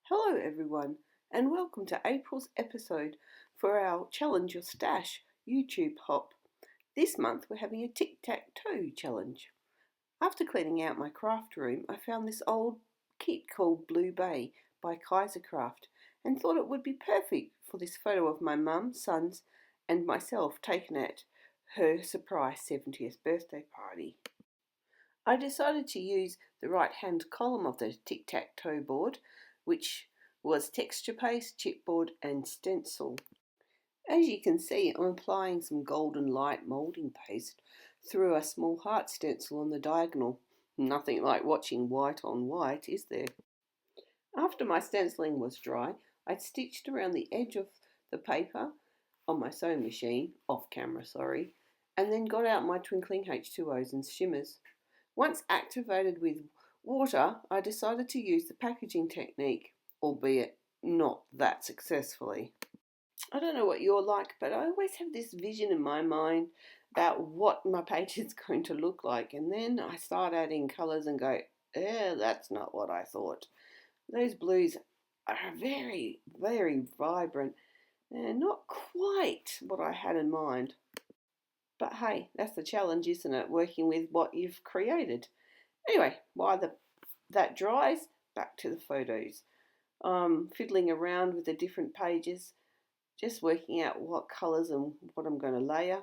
Hello, everyone, and welcome to April's episode for our Challenge Your Stash YouTube hop. This month we're having a Tic Tac Toe challenge. After cleaning out my craft room, I found this old kit called Blue Bay by Kaisercraft and thought it would be perfect for this photo of my mum, sons, and myself taken at her surprise 70th birthday party. I decided to use the right-hand column of the tic-tac-toe board, which was texture paste, chipboard and stencil. As you can see, I'm applying some golden light moulding paste through a small heart stencil on the diagonal. Nothing like watching white on white, is there? After my stenciling was dry, I stitched around the edge of the paper on my sewing machine, off camera, sorry, and then got out my twinkling H2Os and shimmers. Once activated with water, I decided to use the packaging technique, albeit not that successfully. I don't know what you're like, but I always have this vision in my mind about what my page is going to look like, and then I start adding colours and go, that's not what I thought. Those blues are very, very vibrant and not quite what I had in mind. But hey, that's the challenge, isn't it? Working with what you've created. Anyway, while that dries, back to the photos. Fiddling around with the different pages, just working out what colours and what I'm going to layer.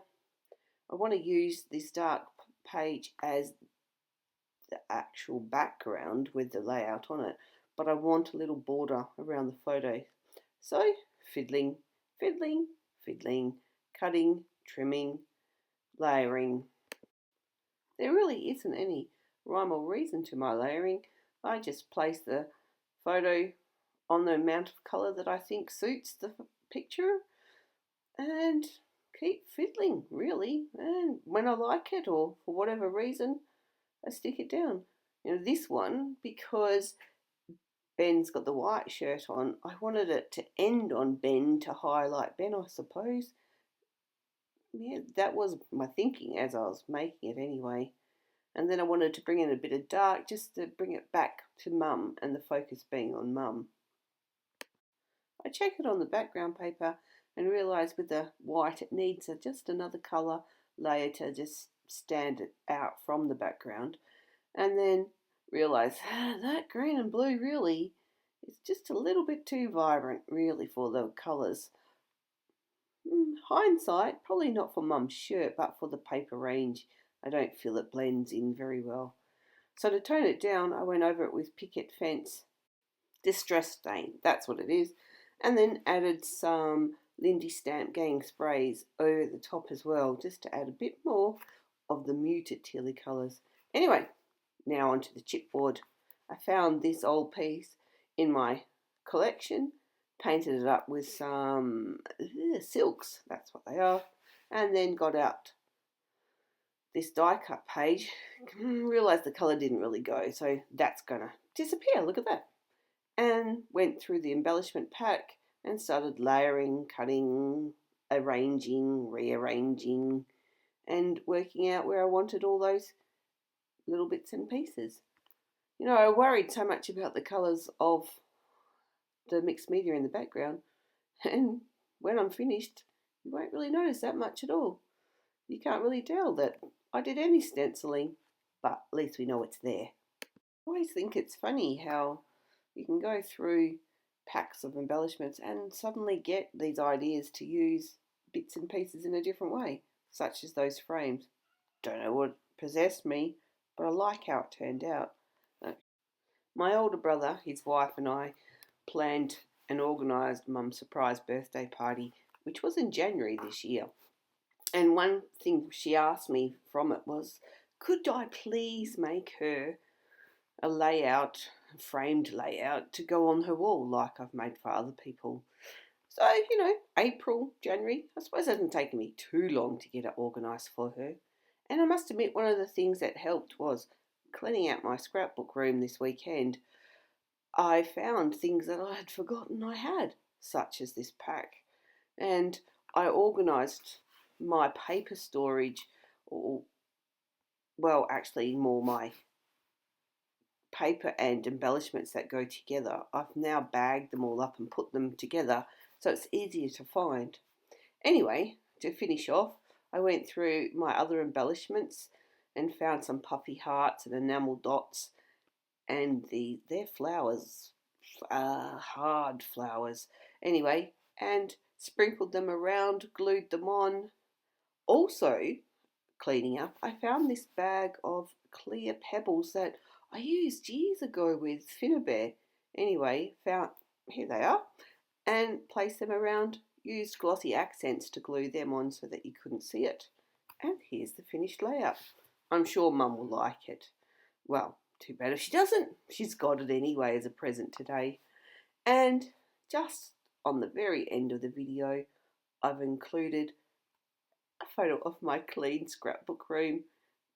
I want to use this dark page as the actual background with the layout on it, but I want a little border around the photo. So, fiddling, fiddling, fiddling, cutting, trimming, layering. There really isn't any rhyme or reason to my layering. I just place the photo on the amount of colour that I think suits the picture and keep fiddling, really. And when I like it, or for whatever reason, I stick it down. This one, because Ben's got the white shirt on, I wanted it to end on Ben to highlight Ben, I suppose. Yeah, that was my thinking as I was making it anyway. And then I wanted to bring in a bit of dark just to bring it back to Mum and the focus being on Mum. I check it on the background paper and realise with the white it needs just another colour layer to just stand it out from the background. And then realise that green and blue really is just a little bit too vibrant really for the colours. Hindsight, probably not for Mum's shirt, but for the paper range, I don't feel it blends in very well. So to tone it down, I went over it with Picket Fence Distress Stain, that's what it is, and then added some Lindy Stamp Gang sprays over the top as well, just to add a bit more of the muted tealy colours. Anyway, now onto the chipboard. I found this old piece in my collection, painted it up with some silks, that's what they are, and then got out this die cut page, realised the colour didn't really go, so that's gonna disappear, look at that. And went through the embellishment pack and started layering, cutting, arranging, rearranging, and working out where I wanted all those little bits and pieces. I worried so much about the colours of the mixed media in the background, and when I'm finished, you won't really notice that much at all. You can't really tell that I did any stenciling, but at least we know it's there. I always think it's funny how you can go through packs of embellishments and suddenly get these ideas to use bits and pieces in a different way, such as those frames. Don't know what possessed me, but I like how it turned out. My older brother, his wife and I planned and organised Mum's surprise birthday party, which was in January this year. And one thing she asked me from it was, could I please make her a layout, a framed layout, to go on her wall like I've made for other people. So, April, January, I suppose it hasn't taken me too long to get it organised for her. And I must admit, one of the things that helped was cleaning out my scrapbook room this weekend. I found things that I had forgotten I had, such as this pack. And I organised my paper storage, or, well, actually more my paper and embellishments that go together. I've now bagged them all up and put them together so it's easier to find. Anyway, to finish off, I went through my other embellishments and found some puffy hearts and enamel dots, and their flowers, hard flowers. Anyway, and sprinkled them around, glued them on. Also, cleaning up, I found this bag of clear pebbles that I used years ago with Finnabear. Anyway, found here they are, and placed them around. Used glossy accents to glue them on so that you couldn't see it. And here's the finished layout. I'm sure Mum will like it. Well, too bad if she doesn't. She's got it anyway as a present today. And just on the very end of the video, I've included a photo of my clean scrapbook room.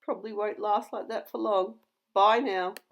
Probably won't last like that for long. Bye now.